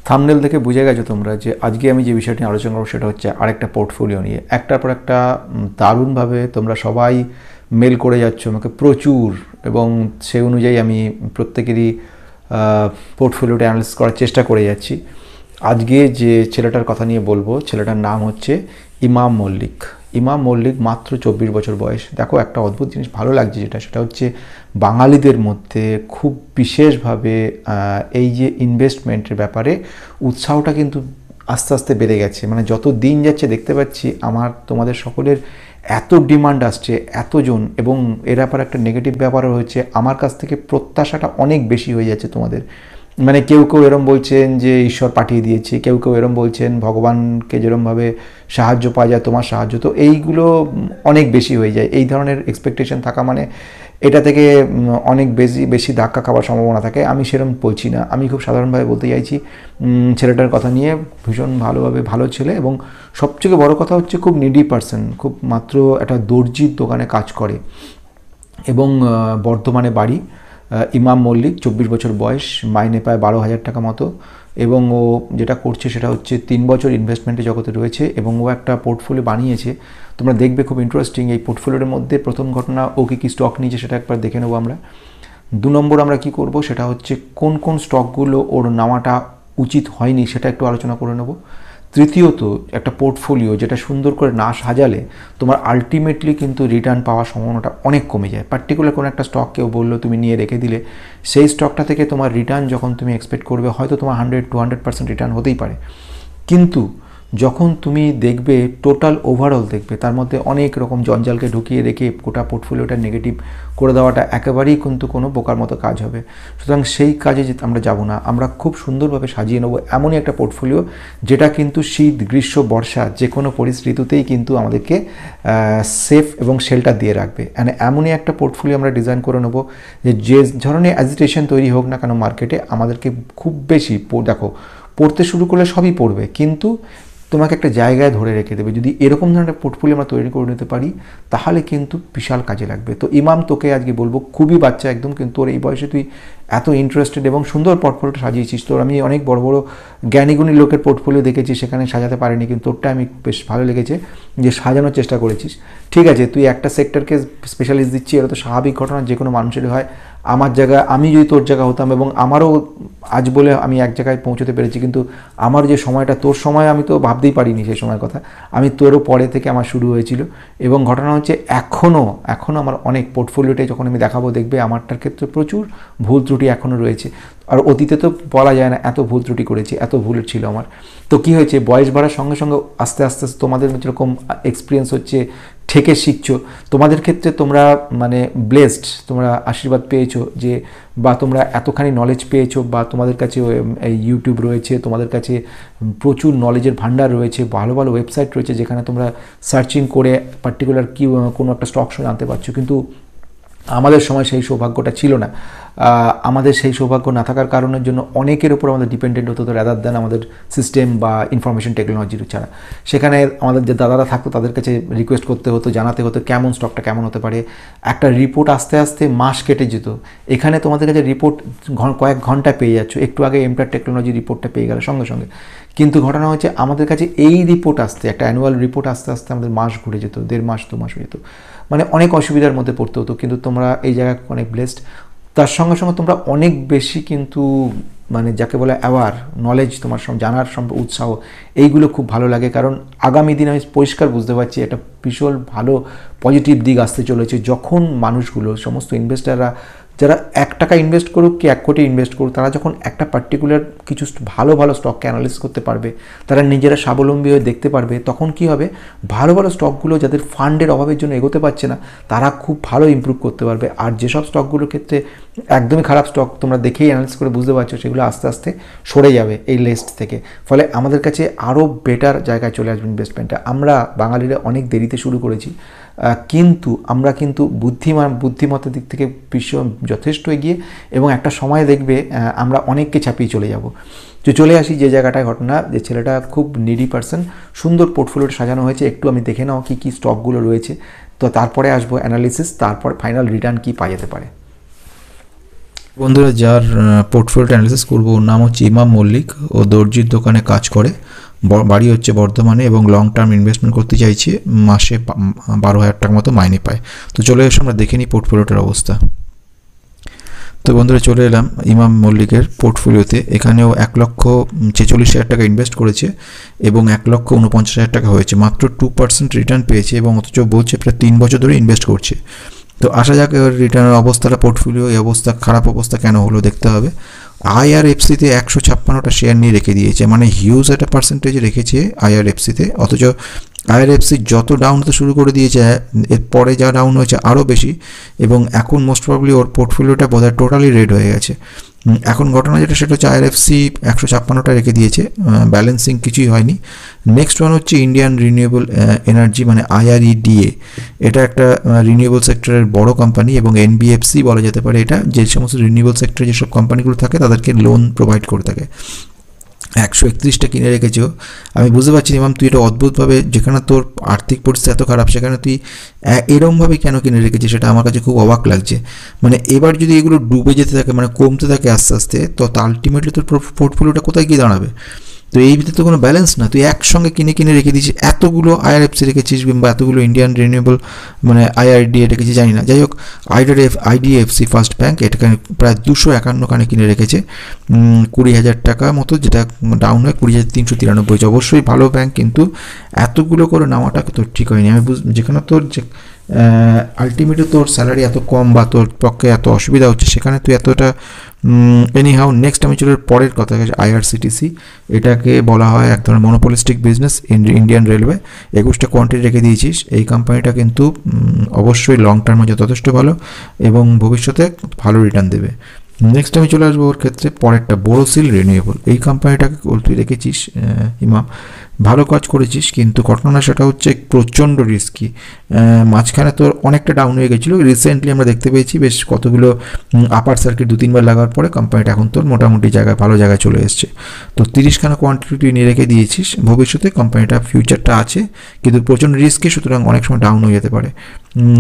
Thumbnail থেকে বুঝে গেছো তোমরা যে আজকে আমি যে বিষয়টি আলোচনা করব সেটা হচ্ছে আরেকটা পোর্টফোলিও নিয়ে। একটার পর একটা দারুণভাবে তোমরা সবাই মেল করে যাচ্ছ আমাকে প্রচুর, এবং সেই অনুযায়ী আমি প্রত্যেকেরই পোর্টফোলিওটা অ্যানালিসিস করার চেষ্টা করে যাচ্ছি। আজকে যে ছেলেটার কথা নিয়ে বলবো, ছেলেটার নাম হচ্ছে ইমাম মল্লিক। ইমাম মল্লিক মাত্র 24 বছর বয়স। দেখো, একটা অদ্ভুত জিনিস ভালো লাগছে সেটা হচ্ছে বাঙালিদের মধ্যে খুব বিশেষভাবে এই যে ইনভেস্টমেন্টের ব্যাপারে উৎসাহটা কিন্তু আস্তে আস্তে বেড়ে গেছে। মানে যত দিন যাচ্ছে দেখতে পাচ্ছি তোমাদের সকলের এত ডিমান্ড আসছে, এতজন, এবং এর ব্যাপারে একটা নেগেটিভ ব্যাপারও হচ্ছে, আমার কাছ থেকে প্রত্যাশাটা অনেক বেশি হয়ে যাচ্ছে তোমাদের। মানে কেউ কেউ এরম বলছেন যে ঈশ্বর পাঠিয়ে দিয়েছে, কেউ কেউ এরম বলছেন ভগবানকে যেরমভাবে সাহায্য পাওয়া যায় তোমার সাহায্য, তো এইগুলো অনেক বেশি হয়ে যায়। এই ধরনের এক্সপেকটেশন থাকা মানে এটা থেকে অনেক বেশি ধাক্কা খাওয়ার সম্ভাবনা থাকে। আমি সেরকম বলছি না, আমি খুব সাধারণভাবে বলতে চাইছি ছেলেটার কথা নিয়ে। ভীষণ ভালো ছেলে, এবং সবথেকে বড় কথা হচ্ছে খুব নিডি পার্সন, খুব মাত্র একটা দর্জির দোকানে কাজ করে, এবং বর্ধমানে বাড়ি। ইমাম মল্লিক, 24 বছর বয়স, মাইনে পায় 12,000 টাকা মতো, এবং ও যেটা করছে সেটা হচ্ছে 3 বছর ইনভেস্টমেন্টের জগতে রয়েছে, এবং ও একটা পোর্টফোলিও বানিয়েছে। তোমরা দেখবে খুব ইন্টারেস্টিং। এই পোর্টফোলিওর মধ্যে প্রথম ঘটনা, ও কী স্টক নিয়েছে সেটা একবার দেখে নেবো আমরা। 2 নম্বর আমরা কি করব সেটা হচ্ছে কোন কোন স্টকগুলো ওর নেওয়াটা উচিত হয়নি সেটা একটু আলোচনা করে নেব। তৃতীয়ত, একটা পোর্টফোলিও যেটা সুন্দর করে না সাজালে তোমার আলটিমেটলি কিন্তু রিটার্ন পাওয়ার সম্ভাবনাটা অনেক কমে যায়। পার্টিকুলার কোনো একটা স্টক কেউ বললো, তুমি নিয়ে রেখে দিলে, সেই স্টকটা থেকে তোমার রিটার্ন যখন তুমি এক্সপেক্ট করবে হয়তো তোমার 100-200% রিটার্ন হতেই পারে, কিন্তু যখন তুমি দেখবে টোটাল ওভারঅল দেখবে তার মধ্যে অনেক রকম জঞ্জালকে ঢুকিয়ে রেখে গোটা পোর্টফোলিওটা নেগেটিভ করে দেওয়াটা একেবারেই কিন্তু কোনো বোকার মতো কাজ হবে। সুতরাং সেই কাজে আমরা যাব না। আমরা খুব সুন্দরভাবে সাজিয়ে নেবো এমনই একটা পোর্টফোলিও যেটা কিন্তু শীত, গ্রীষ্ম, বর্ষা যে কোনো ঋতুতেই কিন্তু আমাদেরকে সেফ এবং শেল্টার দিয়ে রাখবে। এমনই একটা পোর্টফোলিও আমরা ডিজাইন করে নেবো যে ধরনের অ্যাজিটেশন তৈরি হোক না কেন মার্কেটে, আমাদেরকে খুব বেশি দেখো, পড়তে শুরু করলে সবই পড়বে, কিন্তু তোমাকে একটা জায়গায় ধরে রেখে দেবে। যদি এরকম ধরনের পোর্টফোলিও আমরা তৈরি করে নিতে পারি তাহলে কিন্তু বিশাল কাজে লাগবে। তো ইমাম, তোকে আজকে বলবো, খুবই বাচ্চা একদম, কিন্তু তোর এই বয়সে তুই এত ইন্টারেস্টেড এবং সুন্দর পোর্টফোলিওটা সাজিয়েছিস। তোর আমি অনেক বড় বড় জ্ঞানীগুণী লোকের পোর্টফোলিও দেখেছি, সেখানে সাজাতে পারিনি, কিন্তু তোরটা আমি বেশ ভালো লেগেছে যে সাজানোর চেষ্টা করেছিস। ঠিক আছে, তুই একটা সেক্টরকে স্পেশালিস্ট দিচ্ছি, এটা তো স্বাভাবিক ঘটনা, যে কোনো মানুষেরই হয়। আমি যদি তোর জায়গা হতাম, এবং আমারও আজ বলে আমি এক জায়গায় পৌঁছতে পেরেছি, কিন্তু আমার যে সময়টা, তোর সময় আমি তো ভাবতেই পারিনি সেই সময়ের কথা। আমি তোরও পরে থেকে আমার শুরু হয়েছিল, এবং ঘটনা হচ্ছে এখনও আমার অনেক পোর্টফোলিওটাই যখন আমি দেখাবো দেখবে আমারটার ক্ষেত্রে প্রচুর ভুল ত্রুটি এখনও রয়েছে। আর অতীতে তো বলা যায় না এত ভুল ত্রুটি করেছি, এত ভুল ছিল আমার। তো কী হয়েছে, বয়স বাড়ার সঙ্গে সঙ্গে আস্তে আস্তে তোমাদের যেরকম এক্সপিরিয়েন্স হচ্ছে, ঠেকে শিখছো, তোমাদের ক্ষেত্রে তোমরা মানে ব্লেসড, তোমরা আশীর্বাদ পেয়েছো যে, বা তোমরা এতখানি নলেজ পেয়েছো, বা তোমাদের কাছে ইউটিউব রয়েছে, তোমাদের কাছে প্রচুর নলেজের ভান্ডার রয়েছে, ভালো ভালো ওয়েবসাইট রয়েছে যেখানে তোমরা সার্চিং করে পার্টিকুলার কোনো একটা স্টক জানতে পারছো। কিন্তু আমাদের সময় সেই সৌভাগ্যটা ছিল না। আমাদের সেই সৌভাগ্য না থাকার কারণের জন্য অনেকের উপর আমাদের ডিপেন্ডেন্ট হতো, রাদার দেন আমাদের সিস্টেম বা ইনফরমেশন টেকনোলজির ছাড়া। সেখানে আমাদের যে দাদারা থাকতো তাদের কাছে রিকোয়েস্ট করতে হতো, জানাতে হতো কেমন স্টকটা কেমন হতে পারে। একটা রিপোর্ট আস্তে আস্তে মাস কেটে যেত। এখানে তোমাদের কাছে রিপোর্ট কয়েক ঘন্টায় পেয়ে যাচ্ছ। একটু আগে এমটার টেকনোলজি রিপোর্টটা পেয়ে গেলে সঙ্গে সঙ্গে, কিন্তু ঘটনা হচ্ছে আমাদের কাছে এই রিপোর্ট আসতে, একটা অ্যানুয়াল রিপোর্ট আসতে আসতে আমাদের মাস ঘুরে যেত, 1.5 মাস 2 মাস হয়ে যেত। মানে অনেক অসুবিধার মধ্যে পড়তে হতো। কিন্তু তোমরা এই জায়গায় অনেক ব্লেসড। তার সঙ্গে সঙ্গে তোমরা অনেক বেশি কিন্তু মানে যাকে বলে অ্যাওয়ার, নলেজ, তোমার জানার উৎসাহ, এইগুলো খুব ভালো লাগে। কারণ আগামী দিন আমি পরিষ্কার বুঝতে পারছি একটা ভীষণ ভালো পজিটিভ দিক আসতে চলেছে, যখন মানুষগুলো, সমস্ত ইনভেস্টাররা, যারা 1 টাকা ইনভেস্ট করুক কি 1 কোটি ইনভেস্ট করুক, তারা যখন একটা পার্টিকুলার কিছু ভালো ভালো স্টককে অ্যানালিসিস করতে পারবে, তারা নিজেরা স্বাবলম্বী হয়ে দেখতে পারবে, তখন কি হবে, ভালো ভালো স্টকগুলো যাদের ফান্ডের অভাবের জন্য এগোতে পারছে না, তারা খুব ভালো ইমপ্রুভ করতে পারবে। আর যেসব স্টকগুলোর ক্ষেত্রে একদমই খারাপ স্টক, তোমরা দেখেই অ্যানালিসিস করে বুঝতে পারছো, সেগুলো আস্তে আস্তে সরে যাবে এই লিস্ট থেকে। ফলে আমাদের কাছে আরও বেটার জায়গায় চলে আসবে ইনভেস্টমেন্টটা। আমরা বাঙালিরা অনেক দেরিতে শুরু করেছি, কিন্তু আমরা কিন্তু বুদ্ধিমত্তার দিক থেকে যথেষ্ট এগিয়ে, এবং একটা সময় দেখবে আমরা অনেককে ছাপিয়ে চলে যাব। যে চলে আসি যে জায়গাটায়, ঘটনা যে ছেলেটা খুব নিডি পার্সন, সুন্দর পোর্টফোলিওটা সাজানো হয়েছে। একটু আমি দেখে নাও কী কী স্টকগুলো রয়েছে, তো তারপরে আসবো অ্যানালিসিস, তারপর ফাইনাল রিটার্ন কী পাওয়া যেতে পারে। বন্ধুরা, যার পোর্টফোলিওটা অ্যানালিসিস করবো ওর নাম হচ্ছে ইমাম মল্লিক। ও দর্জির দোকানে কাজ করে, বাড়ি হচ্ছে বর্ধমানে এবং লং টার্ম ইনভেস্টমেন্ট করতে চাইছে, মাসে 12,000 টাকা মতো মাইনে পায়। তো চলে এসে আমরা দেখে নিই পোর্টফোলিওটার অবস্থা। তো বন্ধুরা, চলে এলাম ইমাম মল্লিকের পোর্টফোলিওতে। এখানেও 1,46,000 টাকা ইনভেস্ট করেছে এবং 1,49,000 টাকা হয়েছে, মাত্র 2% রিটার্ন পেয়েছে এবং অথচ বলছে প্রায় 3 বছর ধরে ইনভেস্ট করছে। তো আসা যাক এবার রিটার্নের অবস্থাটা, পোর্টফোলিও এই অবস্থা, খারাপ অবস্থা কেন হলো দেখতে হবে। আইআরএফসিতে 156টা শেয়ার নিয়ে রেখে দিয়েছে, মানে হিউজ একটা পার্সেন্টেজ রেখেছে আইআরএফসিতে। অথচ আইআরএফসি যত ডাউন হতে শুরু করে দিয়েছে, এরপরে যা ডাউন হয়েছে আরও বেশি, এবং এখন মোস্ট প্রবাবলি ওর পোর্টফোলিওটা বোধহয় টোটালি রেড হয়ে গেছে। এখন ঘটনা যেটা সেটা হচ্ছে আইআরএফসি 156টা রেখে দিয়েছে, ব্যালেন্সিং কিছুই হয়নি। নেক্সট ওয়ান হচ্ছে ইন্ডিয়ান রিনিউয়েবল এনার্জি, মানে আইআরইডিএ। এটা একটা রিনিউয়েবল সেক্টরের বড় কোম্পানি এবং এনবিএফসি বলা যেতে পারে। এটা যে সমস্ত রিনিউয়েবল সেক্টরে যেসব কোম্পানিগুলো থাকে তাদেরকে লোন প্রোভাইড করে থাকে। 131টা কিনে রেখেছো। আমি বুঝতে পারছি ইমাম, তুই এটা অদ্ভুতভাবে, যেখানে তোর আর্থিক পরিস্থিতি এত খারাপ সেখানে তুই এরমভাবে কেন কিনে রেখেছিস, সেটা আমার কাছে খুব অবাক লাগছে। মানে এবার যদি এগুলো ডুবে যেতে থাকে, মানে কমতে থাকে আস্তে আস্তে, তো আলটিমেটলি তোর পোর্টফোলিওটা কোথায় গিয়ে দাঁড়াবে? তো এই ভিতরে তো কোনো ব্যালেন্স না। তুই একসঙ্গে কিনে রেখে দিয়েছিস, এতগুলো আইআরএফসি রেখেছিস কিংবা এতগুলো ইন্ডিয়ান রিনিউয়েবল মানে আইআরডিএ রেখেছিস, জানি না। যাই হোক, আইডিএফসি ফার্স্ট ব্যাঙ্ক এটাকে প্রায় 251 খানে কিনে রেখেছে, 20,000 টাকা মতো, যেটা ডাউন হয়ে 20,393 হয়েছে। অবশ্যই ভালো ব্যাঙ্ক, কিন্তু এতগুলো করে নেওয়াটা তোর ঠিক হয়নি। আমি যেখানে তোর যে আলটিমেটলি তোর স্যালারি এত কম বা তোর পক্ষে এত অসুবিধা হচ্ছে, সেখানে তুই এতটা এনিহাউ। নেক্সট আমি চলে পরের কথা, আইআরসিটিসি। এটাকে বলা হয় এক ধরনের মনোপলিস্টিক বিজনেস, ইন্ডিয়ান রেলওয়ে। 21টা কোয়ান্টিটি রেখে দিয়েছিস। এই কোম্পানিটা কিন্তু অবশ্যই লং টার্মে যথেষ্ট ভালো এবং ভবিষ্যতে ভালো রিটার্ন দেবে। নেক্সট আমি চলে আসবো ওর ক্ষেত্রে পরেরটা, বোরোসিল রিনিউয়েবল। এই কোম্পানিটাকে তুই রেখেছিস ইমাম, ভালো কাজ করেছিস, কিন্তু ঘটনা সেটা হচ্ছে প্রচণ্ড রিস্কি। মাঝখানে তোর অনেকটা ডাউন হয়ে গেছিলো, রিসেন্টলি আমরা দেখতে পেয়েছি বেশ কতগুলো আপার সার্কিট 2-3 বার লাগার পরে কোম্পানিটা এখন তোর মোটামুটি জায়গায়, ভালো জায়গায় চলে এসছে। তো 30খানা কোয়ান্টিটি তুই নিয়ে রেখে দিয়েছিস। ভবিষ্যতে কোম্পানিটা ফিউচারটা আছে, কিন্তু প্রচণ্ড রিস্কি, সুতরাং অনেক সময় ডাউন হয়ে যেতে পারে।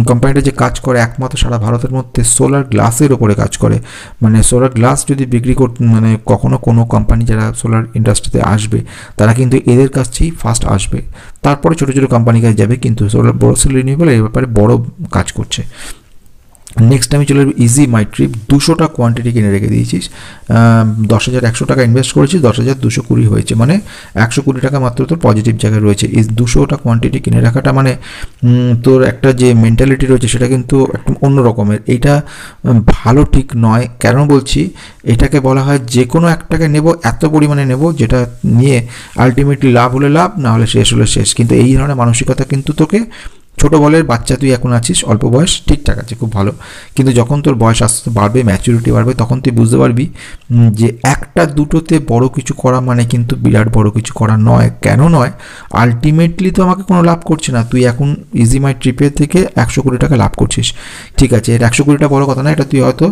কোম্পানিটা যে কাজ করে একমাত্র সারা ভারতের মধ্যে সোলার গ্লাসের ওপরে কাজ করে। মানে সোলার গ্লাস যদি বিক্রি করতে, মানে কখনো কোনো কোম্পানি যারা সোলার ইন্ডাস্ট্রিতে আসবে তারা কিন্তু এদের কাছেই ফার্স্ট আসবে, তারপরে ছোটো ছোটো কোম্পানি কাছে যাবে, কিন্তু সোলার বোরোসিল রিনিউয়েবল এই ব্যাপারে বড় কাজ করছে। নেক্সট আমি চলে যাবো ইজি মাই ট্রিপ। 200টা কোয়ান্টিটি কিনে রেখে দিয়েছিস, 10,100 টাকা ইনভেস্ট করেছিস, 10,220 হয়েছে, মানে 120 টাকা মাত্র তোর পজিটিভ জায়গায় রয়েছে। এই 200টা কোয়ান্টিটি কিনে রাখাটা মানে তোর একটা যে মেন্টালিটি রয়েছে সেটা কিন্তু একটু অন্য রকমের। এইটা ভালো ঠিক নয়। কেন বলছি, এটাকে বলা হয় যে কোনো একটাকে নেব, এত পরিমাণে নেব যেটা নিয়ে আলটিমেটলি লাভ হলে লাভ, না হলে শেষ হলে শেষ। কিন্তু এই ধরনের মানসিকতা কিন্তু তোকে, ছোটো বলের বাচ্চা তুই এখন আছিস, অল্প বয়স ঠিকঠাক আছে, খুব ভালো, কিন্তু যখন তোর বয়স আস্তে আস্তে বাড়বে, ম্যাচুরিটি বাড়বে, তখন তুই বুঝতে পারবি যে একটা দুটোতে বড় কিছু করা মানে কিন্তু বিরাট বড় কিছু করা নয়। কেন নয়, আলটিমেটলি তো আমাকে কোনো লাভ করছে না। তুই এখন ইজি মাই ট্রিপের থেকে 120 টাকা লাভ করছিস, ঠিক আছে, এর 120টা বড় কথা না, এটা তুই হয়তো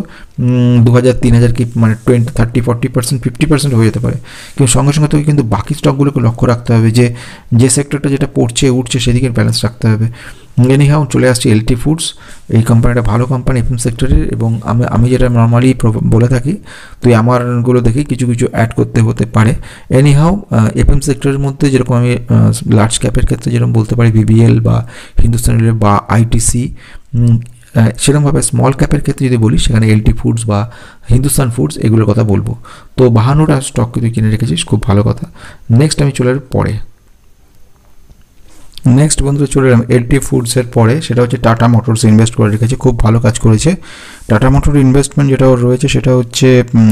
2,000, 3,000 কি মানে 20, 30, 40%, 50% হয়ে যেতে পারে। কিন্তু সঙ্গে সঙ্গে তোকে কিন্তু বাকি স্টকগুলোকে লক্ষ্য রাখতে হবে, যে সেক্টরটা যেটা পড়ছে উঠছে সেদিকে ব্যালেন্স রাখতে হবে। এনিহাউ চলে আসছি এলটি ফুডস। এই কোম্পানিটা ভালো কোম্পানি এফএম সেক্টরের, এবং আমি যেটা নর্মালি বলে থাকি, তুই আমারগুলো দেখে কিছু কিছু অ্যাড করতে হতে পারে। এনিহাউ এফএম সেক্টরের মধ্যে যেরকম আমি লার্জ ক্যাপের ক্ষেত্রে যেরকম বলতে পারি বিবিএল বা হিন্দুস্তান রেলওয়ে বা আইটিসি, সেরকমভাবে স্মল ক্যাপের ক্ষেত্রে যদি বলি সেখানে এলটি ফুডস বা হিন্দুস্তান ফুডস এগুলোর কথা বলবো। তো 52টা স্টক তুই কিনে রেখেছিস, খুব ভালো কথা। নেক্সট আমি চলে পরে, নেক্সট বন্ধুরা চলে এলাম এলটি ফুডসের পরে, সেটা হচ্ছে টাটা মোটরস ইনভেস্ট করে রেখেছে, খুব ভালো কাজ করেছে। টাটা মোটর ইনভেস্টমেন্ট যেটা ওর রয়েছে সেটা হচ্ছে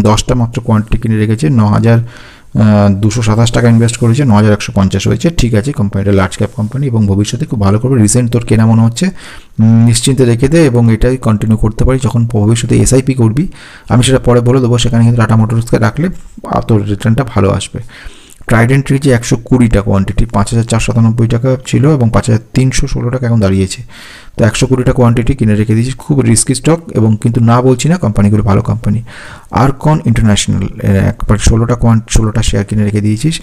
10টা মাত্র কোয়ান্টিটি কিনে রেখেছে, 9,227 টাকা ইনভেস্ট করেছে, 9,150 হয়েছে, ঠিক আছে। কোম্পানিটা লার্জ ক্যাপ কোম্পানি এবং ভবিষ্যতে খুব ভালো করবে। রিসেন্ট তোর কেনা মনে হচ্ছে, নিশ্চিন্তে রেখে দে এবং এটাই কন্টিনিউ করতে পারি। যখন ভবিষ্যতে এসআইপি করবি, আমি সেটা পরে বলে দেবো, সেখানে কিন্তু টাটা মোটরসকে রাখলে তোর রিটার্নটা ভালো আসবে। ট্রাইডেন্ট যে 120টা কোয়ান্টিটি 5,497 টাকা ছিল এবং 5,316 টাকা এখন দাঁড়িয়েছে। তো তো 100 কোটিটা কোয়ান্টিটি কিনে রেখে দিয়েছিস, খুব রিস্কি স্টক, এবং কিন্তু না বলছি না, কোম্পানিগুলো ভালো কোম্পানি। আরকন ইন্টারন্যাশনাল একবার 16টা শেয়ার কিনে রেখে দিয়েছিস,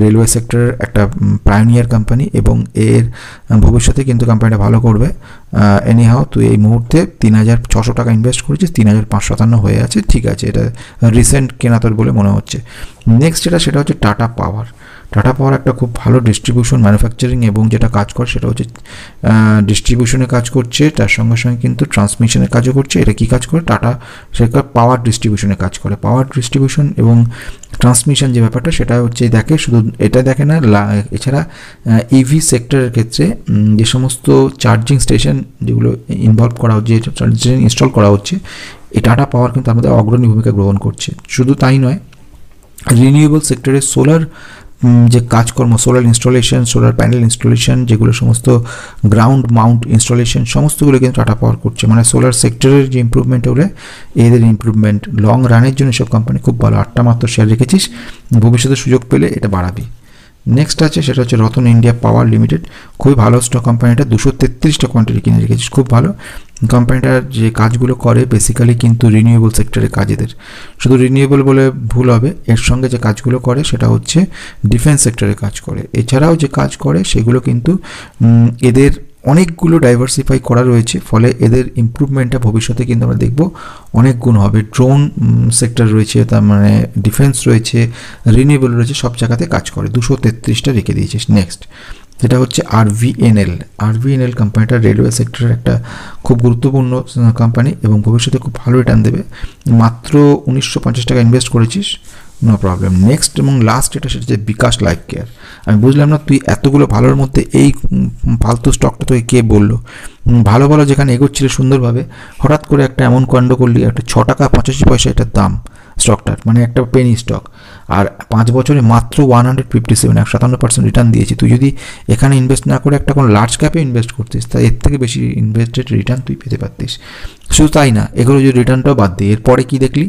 রেলওয়ে সেক্টরের একটা পায়োনিয়ার কোম্পানি, এবং এর ভবিষ্যতে কিন্তু কোম্পানিটা ভালো করবে। এনিহাও তুই এই মুহূর্তে 3600 টাকা ইনভেস্ট করেছিস, 3557 হয়ে আছে, ঠিক আছে, এটা রিসেন্ট কেনা তোর বলে মনে হচ্ছে। নেক্সট সেটা হচ্ছে টাটা পাওয়ার। টাটা পাওয়ার একটা খুব ভালো ডিস্ট্রিবিউশন, ম্যানুফ্যাকচারিং এবং যেটা কাজ করে সেটা হচ্ছে ডিস্ট্রিবিউশনে কাজ করছে, তার সঙ্গে সঙ্গে কিন্তু ট্রান্সমিশনের কাজও করছে। এটা কি কাজ করে? টাটা সেটা পাওয়ার ডিস্ট্রিবিউশনে কাজ করে। পাওয়ার ডিস্ট্রিবিউশন এবং ট্রান্সমিশন যে ব্যাপারটা সেটা হচ্ছে দেখে, শুধু এটা দেখে না, এছাড়া ইভি সেক্টরের ক্ষেত্রে যে সমস্ত চার্জিং স্টেশন যেগুলো ইনভলভ করা হচ্ছে, চার্জিং ইনস্টল করা হচ্ছে, এই টাটা পাওয়ার কিন্তু আমাদের অগ্রণী ভূমিকা গ্রহণ করছে। শুধু তাই নয়, রিনিউয়েবল সেক্টরে সোলার যে কাজকর্ম, solar installation, solar panel installation, যেগুলো সমস্ত গ্রাউন্ড মাউন্ট ইনস্টলেশন সমস্তগুলো কিন্তু টাটা পাওয়ার করছে। মানে সোলার সেক্টরের যে ইম্প্রুভমেন্ট হলে এদের ইম্প্রুভমেন্ট লং রানের জন্য সব কোম্পানি খুব ভালো। 8টা মাত্র শেয়ার রেখেছিস, ভবিষ্যতে সুযোগ পেলে এটা বাড়াবি। নেক্সট আছে সেটা হচ্ছে রতন ইন্ডিয়া পাওয়ার লিমিটেড, খুবই ভালো স্টক কোম্পানিটা, 233টা কোয়ান্টিটি কিনে রেখেছিস, খুব ভালো। কোম্পানিটার যে কাজগুলো করে বেসিক্যালি কিন্তু রিনিউয়েবল সেক্টরের কাজ এদের, শুধু রিনিউয়েবল বলে ভুল হবে, এর সঙ্গে যে কাজগুলো করে সেটা হচ্ছে ডিফেন্স সেক্টরে কাজ করে। এছাড়াও যে কাজ করে সেগুলো কিন্তু এদের অনেকগুলো ডাইভার্সিফাই করা রয়েছে, ফলে এদের ইমপ্রুভমেন্টটা ভবিষ্যতে কিন্তু আমরা দেখব অনেক গুণ হবে। ড্রোন সেক্টর রয়েছে, তার মানে ডিফেন্স রয়েছে, রিনিউয়েবল রয়েছে, সব জায়গাতে কাজ করে। 233টা রেখে দিয়েছিস। নেক্সট যেটা হচ্ছে আরভিএনএল। আরভিএনএল কোম্পানিটা রেলওয়ে সেক্টরের একটা খুব গুরুত্বপূর্ণ কোম্পানি এবং ভবিষ্যতে খুব ভালো রিটার্ন দেবে। মাত্র 1950 টাকা ইনভেস্ট করেছিস, নো প্রবলেম। নেক্সট এবং লাস্ট সেটা হচ্ছে বিকাশ লাইফ কেয়ার। আমি বুঝলাম না তুই এতগুলো ভালোর মধ্যে এই ফালতু স্টকটা তোকে কে বললো? ভালো ভালো যেখানে এগোচ্ছিল সুন্দরভাবে, হঠাৎ করে একটা এমন কাণ্ড করলি, একটা 6 টাকা 85 পয়সা এটার দাম স্টকটার, মানে একটা পেনি স্টক, আর 5 বছরে মাত্র 157% রিটার্ন দিয়েছি। তুই যদি এখানে ইনভেস্ট না করে একটা কোনো লার্জ ক্যাপে ইনভেস্ট করতিস, তা এর থেকে বেশি ইনভেস্টেড রিটার্ন তুই পেতে পারতিস। শুধু তাই না, এগুলো যদি রিটার্নটাও বাদ দিই, এরপরে কি দেখলি?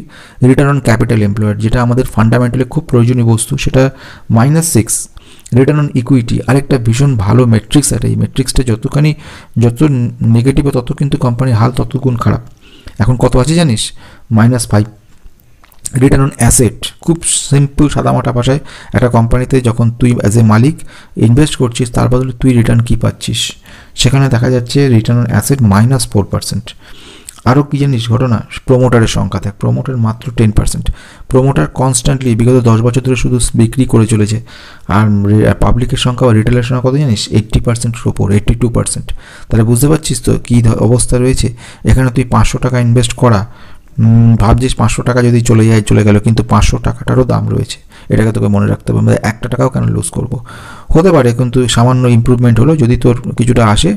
রিটার্ন অন ক্যাপিটাল এমপ্লয়েড, যেটা আমাদের ফান্ডামেন্টালি খুব প্রয়োজনীয় বস্তু, সেটা -6। রিটার্ন অন ইকুইটি আরেকটা ভীষণ ভালো মেট্রিক্স, আর এই মেট্রিক্সটা যত নেগেটিভ তত কিন্তু কোম্পানির হাল তত গুণ খারাপ। এখন কত আছে জানিস? -5। রিটার্ন অন অ্যাসেট, খুব সিম্পল সাদামাটা ভাষায়, একটা কোম্পানিতে যখন তুই অ্যাজ এ মালিক ইনভেস্ট করছিস, তার বদলে তুই রিটার্ন কী পাচ্ছিস, সেখানে দেখা যাচ্ছে রিটার্ন অন অ্যাসেট -4%। আরও কী জানিস ঘটনা? প্রোমোটারের সংখ্যা দেখ, প্রোমোটার মাত্র 10%। প্রোমোটার কনস্ট্যান্টলি বিগত 10 বছর ধরে শুধু বিক্রি করে চলেছে। আর পাবলিকের সংখ্যা বা রিটেলের সংখ্যা কত জানিস? 80%-এর ওপর, 82%। তাহলে বুঝতে পারছিস তো কী অবস্থা রয়েছে। এখানে তুই 500 টাকা ইনভেস্ট করা, ভাবছিস 500 টাকা যদি চলে গেল, কিন্তু 500 টাকাটারও দাম রয়েছে, এটাকে তোকে মনে রাখতে হবে। আমাদের 1 টাকাও কেন লুজ করবো? হতে পারে কিন্তু সামান্য ইমপ্রুভমেন্ট হলো, যদি তোর কিছুটা আসে,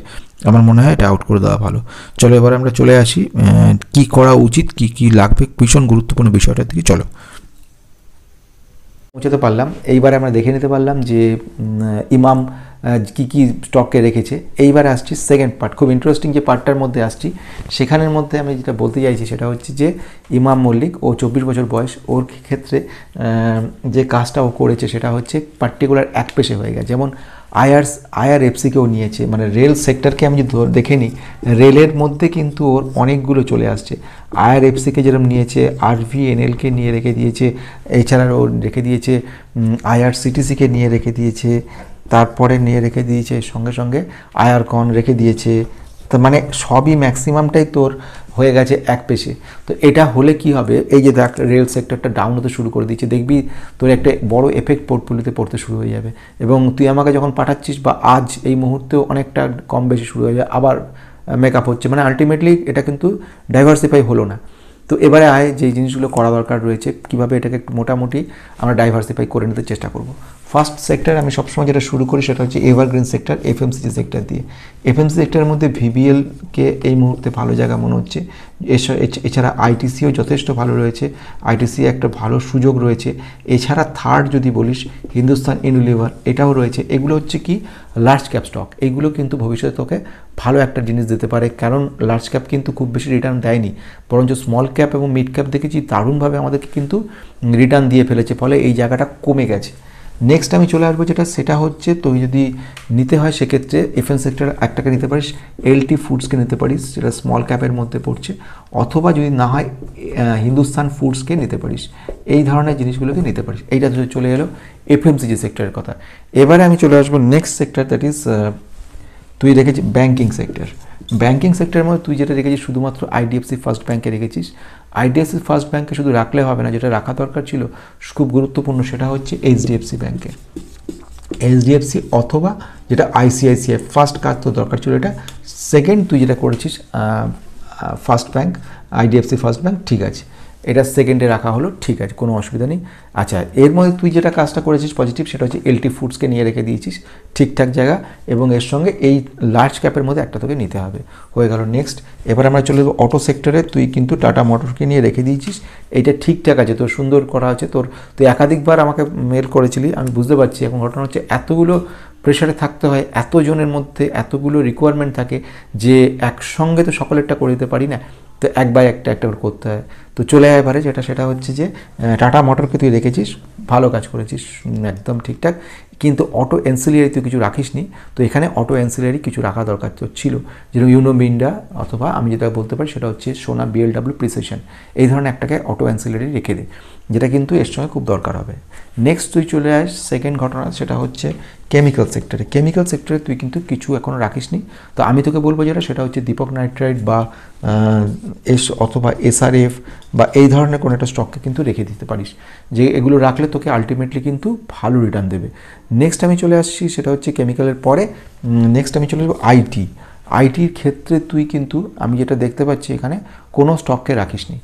আমার মনে হয় এটা আউট করে দেওয়া ভালো। চলো এবার আমরা চলে আসি কি করা উচিত, কি লাগবে, ভীষণ গুরুত্বপূর্ণ বিষয়টার দিকে চলো। পৌঁছাতে পারলাম, এইবারে আমরা দেখে নিতে পারলাম যে ইমাম কি স্টককে রেখেছে। এইবারে আসছি সেকেন্ড পার্ট, খুব ইন্টারেস্টিং যে পার্টটার মধ্যে আসছি, সেখানের মধ্যে আমি যেটা বলতে চাইছি সেটা হচ্ছে যে ইমাম মল্লিক, ও 24 বছর বয়স, ওর ক্ষেত্রে যে কাজটা ও করেছে সেটা হচ্ছে পার্টিকুলার এক পেশে হয়ে গেছে। যেমন IRFCকেও নিয়েছে, মানে রেল সেক্টরকে আমি যদি দেখে নিই, রেলের মধ্যে কিন্তু ওর অনেকগুলো চলে আসছে। IRFCকে যেরকম নিয়েছে, RVNLকে নিয়ে রেখে দিয়েছে, এছাড়া ও রেখে দিয়েছে IRCTCকে নিয়ে রেখে দিয়েছে, তারপরে নিয়ে রেখে দিয়েছে সঙ্গে সঙ্গে আয়ারকন রেখে দিয়েছে। তো মানে সবই ম্যাক্সিমামটাই তোর হয়ে গেছে এক পেশে। তো এটা হলে কি হবে, এই যে দেখ রেল সেক্টরটা ডাউন হতে শুরু করে দিচ্ছে, দেখবি তোর একটা বড় এফেক্ট পোর্টফোলিওতে পড়তে শুরু হয়ে যাবে। এবং তুই আমাকে যখন পাঠাচ্ছিস বা আজ এই মুহূর্তেও অনেকটা কম বেশি শুরু হয়ে যাবে, আবার মেকআপ হচ্ছে, মানে আলটিমেটলি এটা কিন্তু ডাইভার্সিফাই হলো না। তো এবারে যে জিনিসগুলো করা দরকার রয়েছে, কীভাবে এটাকে একটু মোটামুটি আমরা ডাইভার্সিফাই করে নিতে চেষ্টা করব। ফার্স্ট সেক্টর আমি সবসময় যেটা শুরু করি সেটা হচ্ছে এভারগ্রিন সেক্টর, FMCG সেক্টর দিয়ে। FMCG সেক্টরের মধ্যে VBLকে এই মুহূর্তে ভালো জায়গা মনে হচ্ছে। এছাড়া ITCও যথেষ্ট ভালো রয়েছে, ITC একটা ভালো সুযোগ রয়েছে। এছাড়া থার্ড যদি বলিস হিন্দুস্তান ইউনিলিভার, এটাও রয়েছে। এগুলো হচ্ছে কি লার্জ ক্যাপ স্টক, এইগুলো কিন্তু ভবিষ্যতে তোকে ভালো একটা জিনিস দিতে পারে, কারণ লার্জ ক্যাপ কিন্তু খুব বেশি রিটার্ন দেয়নি, বরঞ্চ স্মল ক্যাপ এবং মিড ক্যাপ দেখেছি দারুণভাবে আমাদেরকে কিন্তু রিটার্ন দিয়ে ফেলেছে, ফলে এই জায়গাটা কমে গেছে। নেক্সট আমি চলে আসবো যেটা, সেটা হচ্ছে তুই যদি নিতে হয় সেক্ষেত্রে এফএন সেক্টর একটাকে নিতে পারিস, এলটি ফুডসকে নিতে পারিস, যেটা স্মল ক্যাপের মধ্যে পড়ছে, অথবা যদি না হয় হিন্দুস্তান ফুডসকে নিতে পারিস। এই ধরনের জিনিসগুলোকে নিতে পারিস। এইটা চলে এলো এফএমসিজি সেক্টরের কথা। এবারে আমি চলে আসবো নেক্সট সেক্টর, দ্যাট ইজ তুই রেখেছিস ব্যাঙ্কিং সেক্টর। ব্যাঙ্কিং সেক্টরের মধ্যে তুই যেটা রেখেছিস শুধুমাত্র আইডিএফসি ফার্স্ট ব্যাঙ্কে রেখেছিস। আইডিএফসি ফার্স্ট ব্যাঙ্কে শুধু রাখলে হবে না, যেটা রাখা দরকার ছিল খুব গুরুত্বপূর্ণ, সেটা হচ্ছে এইচডিএফসি ব্যাঙ্কে, এইচডিএফসি অথবা যেটা আইসিআইসিআই। ফার্স্ট কাজ তো দরকার ছিল এটা, সেকেন্ড তুই যেটা করেছিস first bank, IDFC first bank, ঠিক আছে, এটা সেকেন্ডে রাখা হলো, ঠিক আছে, কোনো অসুবিধা নেই। আচ্ছা, এর মধ্যে তুই যেটা কাজটা করেছিস পজিটিভ, সেটা হচ্ছে এলটি ফুডসকে নিয়ে রেখে দিয়েছিস ঠিকঠাক জায়গা, এবং এর সঙ্গে এই লার্জ ক্যাপের মধ্যে একটা তোকে নিতে হবে, হয়ে গেল। নেক্সট এবার আমরা চলে যাবো অটো সেক্টরে। তুই কিন্তু টাটা মোটরকে নিয়ে রেখে দিয়েছিস, এইটা ঠিকঠাক আছে, তোর সুন্দর করা আছে। তুই একাধিকবার আমাকে মেল করেছিলি, আমি বুঝতে পারছি। এখন ঘটনা হচ্ছে এতগুলো প্রেশারে থাকতে হয়, এতজনের মধ্যে এতগুলো রিকোয়ারমেন্ট থাকে যে একসঙ্গে তো সকলেরটা করে দিতে পারি না, তো এক বাই একটা একটা করে করতে হয়। তো চলে আয় এবারে যেটা, সেটা হচ্ছে যে টাটা মোটরকে তুই রেখেছিস, ভালো কাজ করেছিস, একদম ঠিকঠাক। কিন্তু অটো এনসিলিয়ারি তুই কিছু রাখিস নি, তো এখানে অটো এনসিলিয়ারি কিছু রাখা দরকার ছিল, যেরকম ইউনো মিন্ডা, অথবা আমি যেটা বলতে পারি সেটা হচ্ছে সোনা বিএলডাব্লিউ প্রিসিশন, এই ধরনের একটাকে অটো এনসিলিয়ারি রেখে দে, যেটা কিন্তু এর সঙ্গে খুব দরকার হবে। নেক্সট তুই চলে আস সেকেন্ড ঘটনা, সেটা হচ্ছে কেমিক্যাল সেক্টরে। কেমিক্যাল সেক্টরে তুই কিন্তু কিছু এখনও রাখিস নি, তো আমি তোকে বলবো যেটা, সেটা হচ্ছে দীপক নাইট্রাইট বা অথবা এসআরএফ বা এই ধরনের কোনো একটা স্টককে কিন্তু রেখে দিতে পারিস, যে এগুলো রাখলে তোকে আলটিমেটলি কিন্তু ভালো রিটার্ন দেবে। নেক্সট আমি চলে আসছি, সেটা হচ্ছে কেমিক্যালের পরে নেক্সট আমি চলে যাবো আইটি। আইটির ক্ষেত্রে তুই কিন্তু, আমি যেটা দেখতে পাচ্ছি এখানে, কোনো স্টককে রাখিস নি।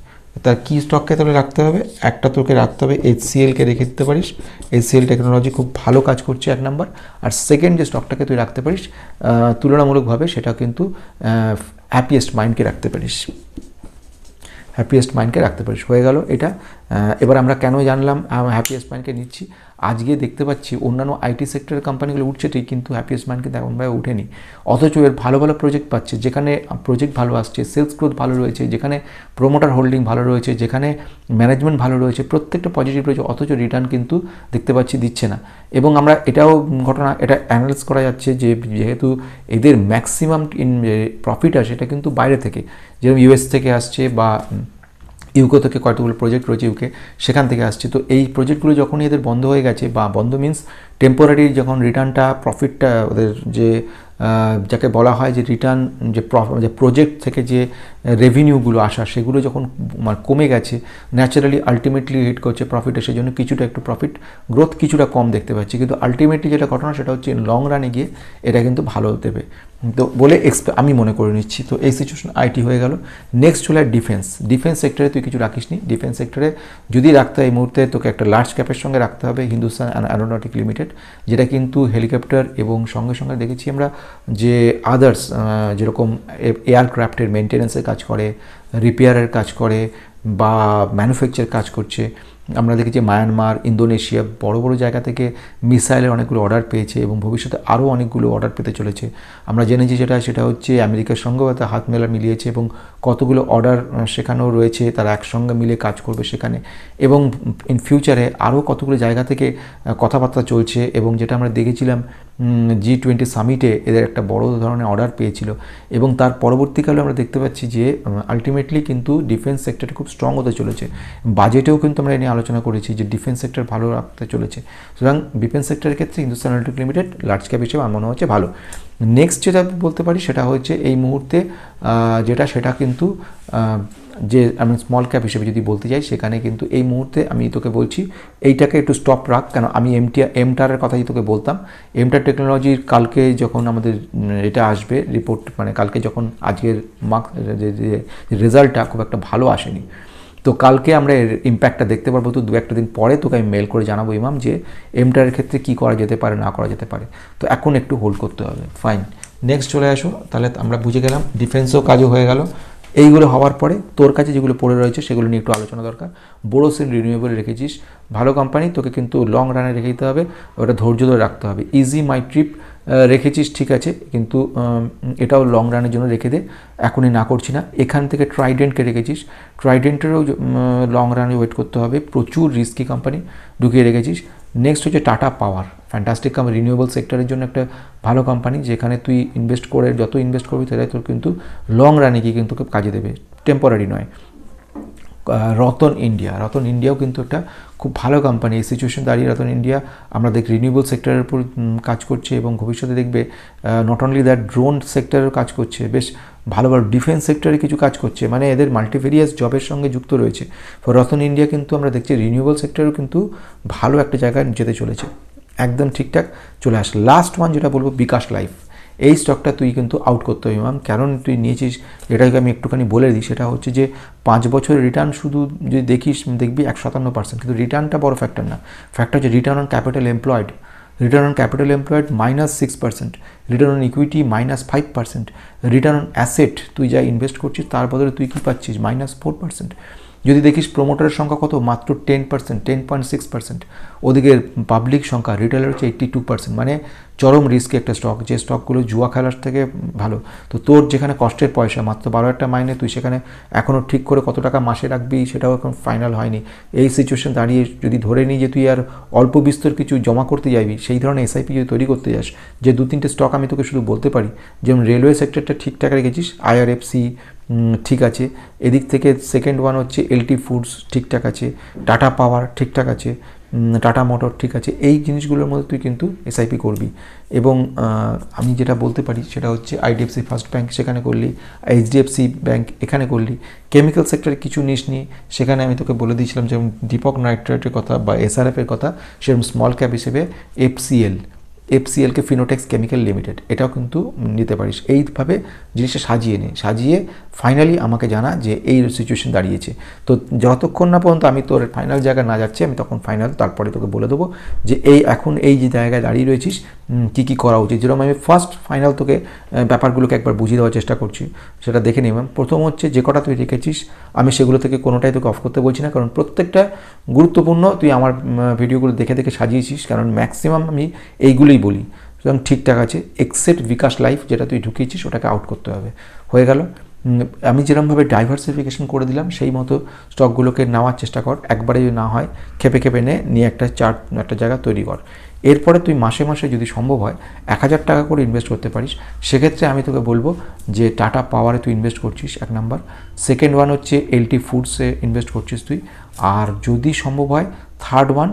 তার কী স্টককে তাহলে রাখতে হবে, একটা তোকে রাখতে হবে এইচসিএলকে রেখে দিতে পারিস, এইচসিএল টেকনোলজি খুব ভালো কাজ করছে এক নাম্বার। আর সেকেন্ড যে স্টকটাকে তুই রাখতে পারিস তুলনামূলকভাবে, সেটা কিন্তু হ্যাপিয়েস্ট মাইন্ডকে রাখতে পারিস, হ্যাপিয়েস্ট মাইন্ডকে রাখতে পারিস, হয়ে গেল এটা। এবার আমরা কেন জানলাম হ্যাপিয়েস্ট মাইন্ডকে নিচ্ছি, আজকে দেখতে পাচ্ছি অন্যান্য আইটি সেক্টরের কোম্পানিগুলো উঠছে ঠিক, কিন্তু হ্যাপিয়েস্ট মাইন্ড কিন্তু এমনভাবে উঠেনি, অথচ এর ভালো ভালো প্রজেক্ট পাচ্ছে, যেখানে প্রজেক্ট ভালো আসছে, সেলস গ্রোথ ভালো রয়েছে, যেখানে প্রোমোটার হোল্ডিং ভালো রয়েছে, যেখানে ম্যানেজমেন্ট ভালো রয়েছে, প্রত্যেকটা পজিটিভ রয়েছে, অথচ রিটার্ন কিন্তু দেখতে পাচ্ছি দিচ্ছে না। এবং আমরা এটাও ঘটনা, এটা অ্যানালাইজ করা যাচ্ছে যে যেহেতু এদের ম্যাক্সিমাম প্রফিট আসে সেটা কিন্তু বাইরে থেকে, যেরকম ইউএস থেকে আসছে বা ইউকে থেকে কতগুলো প্রজেক্ট রয়েছে ইউকে, সেখান থেকে আসছে। তো এই প্রজেক্টগুলো যখনই এদের বন্ধ হয়ে গেছে, বা বন্ধ মিন্স টেম্পোরারি, যখন রিটার্নটা প্রফিটটা ওদের যে যাকে বলা হয় যে রিটার্ন, যে প্রজেক্ট থেকে যে রেভিনিউগুলো আসা, সেগুলো যখন কমে গেছে, ন্যাচারালি আলটিমেটলি হিট করছে প্রফিটে, সেই জন্য কিছুটা একটু প্রফিট গ্রোথ কিছুটা কম দেখতে পাচ্ছি, কিন্তু আলটিমেটলি যেটা ঘটনা সেটা হচ্ছে লং রানে গিয়ে এটা কিন্তু ভালো দেবে, তো বলে আমি মনে করে নিচ্ছি। তো এই সিচুয়েশন আইটি হয়ে গেল। নেক্সট চলে ডিফেন্স। ডিফেন্স সেক্টরে তুই কিছু রাখিস নি। ডিফেন্স সেক্টরে যদি রাখতে হয় এই মুহূর্তে তোকে একটা লার্জ ক্যাপের সঙ্গে রাখতে হবে, হিন্দুস্তান অ্যারোনটিক লিমিটেড, যেটা কিন্তু হেলিকপ্টার এবং সঙ্গে সঙ্গে দেখেছি আমরা যে আদার্স যেরকম এয়ারক্রাফটের মেনটেন্যান্সের কাজ করে, রিপেয়ারের কাজ করে, বা ম্যানুফ্যাকচার কাজ করছে। আমরা দেখেছি মায়ানমার, ইন্দোনেশিয়া বড় বড় জায়গা থেকে মিসাইলের অনেকগুলো অর্ডার পেয়েছে, এবং ভবিষ্যতে আরও অনেকগুলো অর্ডার পেতে চলেছে। আমরা জেনেছি সেটা হচ্ছে আমেরিকার সঙ্গেও হয়তো হাত মেলা মিলিয়েছে, এবং কতগুলো অর্ডার সেখানেও রয়েছে, তারা একসঙ্গে মিলে কাজ করবে সেখানে, এবং ইন ফিউচারে আরও কতগুলো জায়গা থেকে কথাবার্তা চলছে। এবং যেটা আমরা দেখেছিলাম G20 সামিটে এদের একটা বড় ধরনের অর্ডার পেয়েছিল, এবং তার পরবর্তীকালে আমরা দেখতে পাচ্ছি যে আলটিমেটলি কিন্তু ডিফেন্স সেক্টরটা খুব স্ট্রং হতে চলেছে। বাজেটেও কিন্তু আমরা এ নিয়ে আলোচনা করেছি যে ডিফেন্স সেক্টর ভালো রাখতে চলেছে। সুতরাং ডিফেন্স সেক্টরের ক্ষেত্রে Hindustan aeronautic limited large cap হিসেবে আমার মনে হচ্ছে ভালো। নেক্সট যেটা বলতে পারি সেটা হচ্ছে এই মুহূর্তে সেটা কিন্তু যে আমি স্মল ক্যাপ হিসেবে যদি বলতে চাই, সেখানে কিন্তু এই মুহূর্তে আমি তোকে বলছি এইটাকে একটু স্টপ রাখ। কেন আমি এমটারের কথাই তোকে বলতাম। এমটার টেকনোলজির কালকে যখন আমাদের এটা আসবে রিপোর্ট, মানে কালকে যখন আজকের যে রেজাল্টটা খুব একটা ভালো আসেনি, তো কালকে আমরা এর ইম্প্যাক্টটা দেখতে পারবো। তো দু একটা দিন পরে তোকে আমি মেল করে জানাবো ইমাম যে এমটারের ক্ষেত্রে কী করা যেতে পারে, না করা যেতে পারে। তো এখন একটু হোল্ড করতে হবে। ফাইন, নেক্সট চলে আসো। তাহলে আমরা বুঝে গেলাম ডিফেন্সও কাজও হয়ে গেল। এইগুলো হওয়ার পরে তোর কাছে যেগুলো পড়ে রয়েছে সেগুলো নিয়ে একটু আলোচনা দরকার। বোরোসিল রিনিউয়েবল রেখেছিস, ভালো কোম্পানি, তোকে কিন্তু লং রানে রেখে দিতে হবে, ওটা ধৈর্য ধরে রাখতে হবে। ইজি মাই ট্রিপ রেখেছিস ঠিক আছে, কিন্তু এটাও লং রানের জন্য রেখে দে, এখনই না করছি না। এখান থেকে ট্রাইডেন্টকে রেখেছিস, ট্রাইডেন্টেরও লং রানে ওয়েট করতে হবে, প্রচুর রিস্কি কোম্পানি ঢুকিয়ে রেখেছিস। নেক্সট হচ্ছে টাটা পাওয়ার, ফ্যান্টাস্টিক কোম্পানি, রিনিউয়েবল সেক্টরের জন্য একটা ভালো কোম্পানি, যেখানে তুই ইনভেস্ট করে যত ইনভেস্ট করবি তাহলে তোর কিন্তু লং রানে গিয়ে কিন্তু কাজে দেবে, টেম্পোরারি নয়। রতন ইন্ডিয়া, রতন ইন্ডিয়াও কিন্তু একটা খুব ভালো কোম্পানি। এই সিচুয়েশন দাঁড়িয়ে রতন ইন্ডিয়া আমরা দেখি রিনিউয়েবল সেক্টরের উপর কাজ করছে, এবং ভবিষ্যতে দেখবে নট অনলি দ্যাট ড্রোন সেক্টরেও কাজ করছে, বেশ ভালো ভালো ডিফেন্স সেক্টরে কিছু কাজ করছে, মানে এদের মাল্টিভেরিয়াস জবের সঙ্গে যুক্ত রয়েছে। রতন ইন্ডিয়া কিন্তু আমরা দেখছি রিনিউয়েবল সেক্টরেও কিন্তু ভালো একটা জায়গায় যেতে চলেছে, একদম ঠিকঠাক চলে আসে। লাস্ট ওয়ান যেটা বলবো, বিকাশ লাইফ, এই স্টকটা তুই কিন্তু আউট করতে হবে ম্যাম, কারণ তুই নিয়েছিস, এটাকে আমি একটুখানি বলে দিই, সেটা হচ্ছে যে 5 বছরের রিটার্ন শুধু যদি দেখিস দেখবি 157%, কিন্তু রিটার্নটা বড় ফ্যাক্টর না, ফ্যাক্টর হচ্ছে return on capital employed, return on capital employed -6%, return on equity -5%, return on asset তুই যা ইনভেস্ট করছিস তার বদলে তুই কী পাচ্ছিস -4%। যদি দেখিস প্রোমোটারের সংখ্যা কত, মাত্র 10%, 10.6%। ওদিকে পাবলিক সংখ্যা, রিটেলের হচ্ছে 82%, মানে চরম রিস্কি একটা স্টক, যে স্টকগুলো জুয়া খেলার থেকে ভালো। তো তোর যেখানে কষ্টের পয়সা মাত্র 12,000 মাইনে, তুই সেখানে এখনও ঠিক করে কত টাকা মাসে রাখবি সেটাও এখন ফাইনাল হয়নি। এই সিচুয়েশন দাঁড়িয়ে যদি ধরে নিই যে তুই আর অল্প বিস্তর কিছু জমা করতে যাবি, সেই ধরনের এসআইপি যদি তৈরি করতে যাস, যে 2-3টে স্টক আমি তোকে শুধু বলতে পারি, যেমন রেলওয়ে সেক্টরটা ঠিকঠাক রেখেছিস, আইআরএফসি ঠিক আছে, এদিক থেকে সেকেন্ড ওয়ান হচ্ছে এলটি ফুডস ঠিকঠাক আছে, টাটা পাওয়ার ঠিকঠাক আছে, টাটা মোটর ঠিক আছে, এই জিনিসগুলোর মধ্যে তুই কিন্তু এসআইপি করবি। এবং আমি যেটা বলতে পারি সেটা হচ্ছে আইডিএফসি ফার্স্ট ব্যাঙ্ক সেখানে করলি, এইচডিএফসি ব্যাঙ্ক এখানে করলি। কেমিক্যাল সেক্টরে কিছু নিস নি, সেখানে আমি তোকে বলে দিয়েছিলাম যেমন দীপক নাইট্রেটের কথা বা এসআরএফের কথা, সেরকম স্মল ক্যাপ হিসেবে এফসিএলকে ফিনোটেক্স কেমিক্যাল লিমিটেড, এটাও কিন্তু নিতে পারিস। এইভাবে জিনিসটা সাজিয়ে নে, সাজিয়ে ফাইনালি আমাকে জানা যে এই সিচুয়েশন দাঁড়িয়েছে। তো যতক্ষণ না পর্যন্ত আমি তোর ফাইনাল জায়গায় না যাচ্ছি, আমি তখন ফাইনাল তারপরে তোকে বলে দেবো যে এখন এই যে জায়গায় দাঁড়িয়ে রয়েছিস কী কী করা উচিত। যেরকম আমি ফার্স্ট ফাইনাল তোকে ব্যাপারগুলোকে একবার বুঝিয়ে দেওয়ার চেষ্টা করছি, সেটা দেখে নিলাম। প্রথম হচ্ছে যে কটা তুই রেখেছিস আমি সেগুলো থেকে কোনোটাই তোকে অফ করতে বলছি না, কারণ প্রত্যেকটা গুরুত্বপূর্ণ, তুই আমার ভিডিওগুলো দেখে দেখে সাজিয়েছিস, কারণ ম্যাক্সিমাম আমি এইগুলোই বলি। সুতরাং ঠিকঠাক আছে, এক্সেপ্ট বিকাশ লাইফ যেটা তুই ঢুকিয়েছিস ওটাকে আউট করতে হবে। হয়ে গেল। আমি যেরকমভাবে ডাইভার্সিফিকেশন করে দিলাম সেই মতো স্টকগুলোকে নেওয়ার চেষ্টা কর, একবারে যদি না হয় খেপে খেপে নিয়ে একটা চার্ট একটা জায়গা তৈরি কর। এরপরে তুই মাসে মাসে যদি সম্ভব হয় 1,000 টাকা করে ইনভেস্ট করতে পারিস। সেক্ষেত্রে আমি তোকে বলবো যে টাটা পাওয়ারে তুই ইনভেস্ট করছিস 1 নাম্বার, সেকেন্ড ওয়ান হচ্ছে এলটি ফুডসে ইনভেস্ট করছিস তুই, আর যদি সম্ভব হয় থার্ড ওয়ান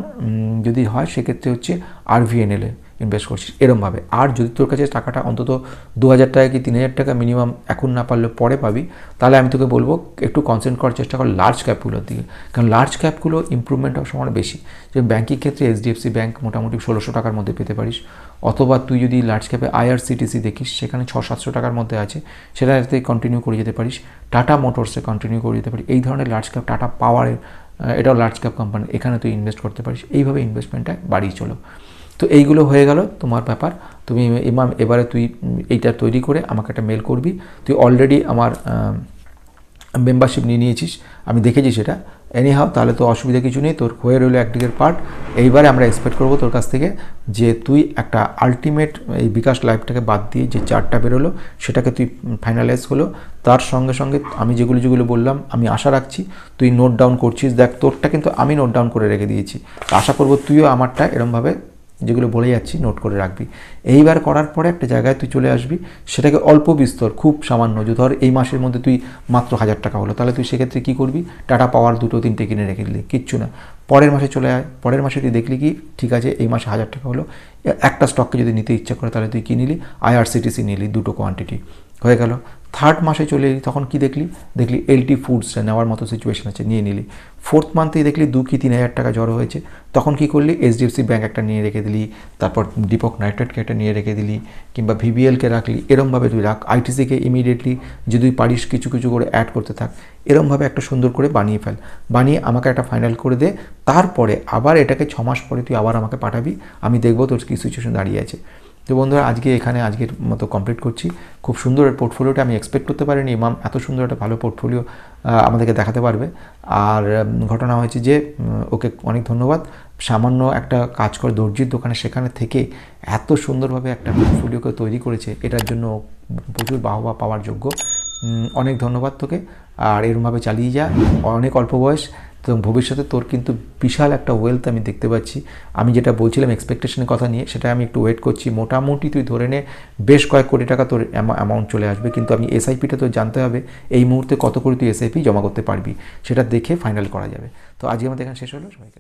যদি হয় সেক্ষেত্রে হচ্ছে আরভিএনএলে ইনভেস্ট করছিস এরমভাবে। আর যদি তোর কাছে টাকাটা অন্তত 2,000 টাকা কি 3,000 টাকা মিনিমাম এখন না পারলে পরে পাবি, তাহলে আমি তোকে বলবো একটু কনসেন্ট্রেট করার চেষ্টা কর লার্জ ক্যাপগুলোর দিকে, কারণ লার্জ ক্যাপগুলো ইম্প্রুভমেন্ট হওয়ার সময় বেশি। যে ব্যাঙ্কিং ক্ষেত্রে এইচডিএফসি ব্যাঙ্ক মোটামুটি 1,600 টাকার মধ্যে পেতে পারিস, অথবা তুই যদি লার্জ ক্যাপে আইআরসিটিসি দেখিস সেখানে 600-700 টাকার মধ্যে আছে, সেটাতে কন্টিনিউ করে যেতে পারিস। টাটা মোটরসে কন্টিনিউ করে যেতে পারিস। এই ধরনের লার্জ ক্যাপ, টাটা পাওয়ারের এটাও লার্জ ক্যাপ কোম্পানি, এখানে তুই ইনভেস্ট করতে পারিস। এইভাবে ইনভেস্টমেন্টটা বাড়িয়ে চলো। তো এইগুলো হয়ে গেল তোমার ব্যাপার। তুমি এবারে তুই এইটা তৈরি করে আমাকে একটা মেল করবি। তুই অলরেডি আমার মেম্বারশিপ নিয়ে নিয়েছিস, আমি দেখেছি সেটা। এনিহাও তাহলে তো অসুবিধা কিছু নেই, তোর হয়ে রইলো একদিকের পার্ট। এইবারে আমরা এক্সপেক্ট করবো তোর কাছ থেকে যে তুই একটা আলটিমেট এই বিকাশ লাইফটাকে বাদ দিয়ে যে চার্টটা বেরোলো সেটাকে তুই ফাইনালাইজ হলো, তার সঙ্গে সঙ্গে আমি যেগুলো বললাম আমি আশা রাখছি তুই নোট ডাউন করছিস। দেখ তোরটা কিন্তু আমি নোট ডাউন করে রেখে দিয়েছি, আশা করবো তুইও আমারটা এরমভাবে যেগুলো বলে যাচ্ছি নোট করে রাখবি। এইবার করার পরে একটা জায়গায় তুই চলে আসবি, সেটাকে অল্প বিস্তর খুব সামান্য, যে ধর এই মাসের মধ্যে তুই মাত্র 1,000 টাকা হলো, তাহলে তুই সেক্ষেত্রে কী করবি, টাটা পাওয়ার 2-3টে কিনে রেখে দিলি, কিচ্ছু না। পরের মাসে চলে আয়, পরের মাসে তুই দেখলি কি ঠিক আছে এই মাসে 1,000 টাকা হলো, একটা স্টককে যদি নিতে ইচ্ছা করে তাহলে তুই কী নিলি, আইআরসিটিসি নিলি 2টো কোয়ান্টিটি, হয়ে গেল। থার্ড মাসে চলে এলি, তখন কি দেখলি এলটি ফুডসটা নেওয়ার মতো সিচুয়েশন আছে, নিয়ে নিলি। ফোর্থ মান্থেই দেখলি 2-3 হাজার টাকা জড়ো হয়েছে, তখন কি করলি, এইচডিএফসি ব্যাঙ্ক একটা নিয়ে রেখে দিলি, তারপর দীপক নাইট্রেটকে একটা নিয়ে রেখে দিলি, কিংবা ভিবিএলকে রাখলি। এরমভাবে তুই রাখ, আইটিসিকে ইমিডিয়েটলি যদি পারিস কিছু কিছু করে অ্যাড করতে থাক, এরমভাবে একটা সুন্দর করে বানিয়ে ফেল, বানিয়ে আমাকে একটা ফাইনাল করে দে। তারপরে আবার এটাকে 6 মাস পরে তুই আবার আমাকে পাঠাবি, আমি দেখবো তোর কী সিচুয়েশন দাঁড়িয়ে আছে। তো বন্ধুরা আজকের মতো কমপ্লিট করছি। খুব সুন্দর পোর্টফোলিওটা আমি এক্সপেক্ট করতে পারিনি ইমাম এত সুন্দর একটা ভালো পোর্টফোলিও আমাদেরকে দেখাতে পারবে। আর ঘটনা হয়েছে যে ওকে অনেক ধন্যবাদ, সামান্য একটা কাজ করে দর্জির দোকানে সেখানে থেকে এত সুন্দরভাবে একটা পোর্টফোলিওকে তৈরি করেছে, এটার জন্য প্রচুর বাহবা পাওয়ার যোগ্য। অনেক ধন্যবাদ তোকে। আর এরমভাবে চালিয়ে যা, অনেক অল্প বয়স, তো ভবিষ্যতে তোর কিন্তু বিশাল একটা ওয়েলথ আমি দেখতে পাচ্ছি। আমি যেটা বলছিলাম এক্সপেকটেশনের কথা নিয়ে, সেটা আমি একটু ওয়েট করছি। মোটামুটি তুই ধরে নে বেশ কয়েক কোটি টাকা তোর অ্যামাউন্ট চলে আসবে, কিন্তু আমি এসআইপিটা তোর জানতে হবে এই মুহূর্তে কত করে তুই এসআইপি জমা করতে পারবি, সেটা দেখে ফাইনাল করা যাবে। তো আজকে আমাদের এখানে শেষ হলো, সবাইকে।